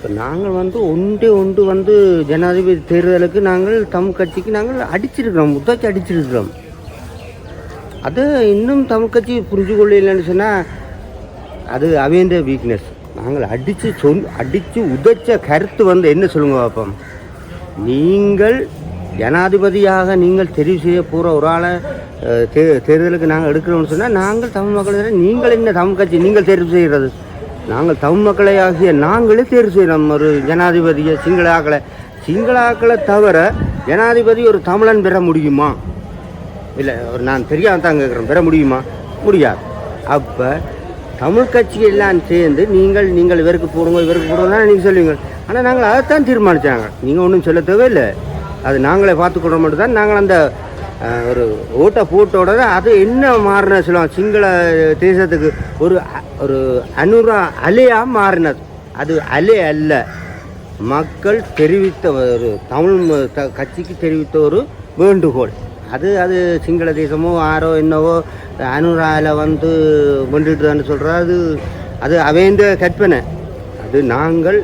இப்போ நாங்கள் ஒன்று ஜனாதிபதி தேர்தலுக்கு நாங்கள் தமிழ் கட்சிக்கு நாங்கள் அடிச்சிருக்கிறோம், முத்தாச்சி அடிச்சிருக்கிறோம். அதை இன்னும் தமிழ் கட்சி புரிஞ்சு கொள்ளலைன்னு சொன்னால் அது அவையன்ற வீக்னஸ். நாங்கள் அடித்து உதைச்ச கருத்து என்ன சொல்லுங்க பார்ப்போம். நீங்கள் ஜனாதிபதியாக நீங்கள் தெரிவு செய்ய போகிற ஒரு ஆளை தேர்தலுக்கு நாங்கள் எடுக்கிறோம்னு சொன்னால் நாங்கள் தமிழ் மக்களை நீங்கள் என்ன தமிழ் கட்சி நீங்கள் தேர்வு செய்கிறது? நாங்கள் தமிழ் மக்களை ஆகிய நாங்களே தேர்வு செய்கிறோம் ஒரு ஜனாதிபதியை. சிங்களாக்களை தவிர ஜனாதிபதி ஒரு தமிழன் பெற முடியுமா? இல்லை, ஒரு நான் தெரியாமல் தான் கேட்குறேன், பெற முடியுமா? முடியாது. அப்போ தமிழ் கட்சியெல்லாம் சேர்ந்து நீங்கள் இவருக்கு போடுங்க நீங்கள் சொல்லுவீங்க. ஆனால் நாங்கள் அதைத்தான் தீர்மானித்தாங்க. நீங்கள் ஒன்றும் சொல்ல தேவையில்லை, அது நாங்களே பார்த்துக்கொள்ள மட்டும் தான். நாங்கள் அந்த ஒரு ஓட்டை போட்டோட அது என்ன மாறின சொல்லுவாங்க, சிங்கள தேசத்துக்கு ஒரு அனுரா அலையாக மாறினது. அது அலை அல்ல, மக்கள் தெரிவித்த ஒரு தமிழ் கட்சிக்கு தெரிவித்த ஒரு வேண்டுகோள். அது சிங்கள தேசமோ யாரோ என்னவோ அனுராவில் வென்றுட்டுதான்னு சொல்கிறார். அது அவைந்த கற்பனை. அது நாங்கள்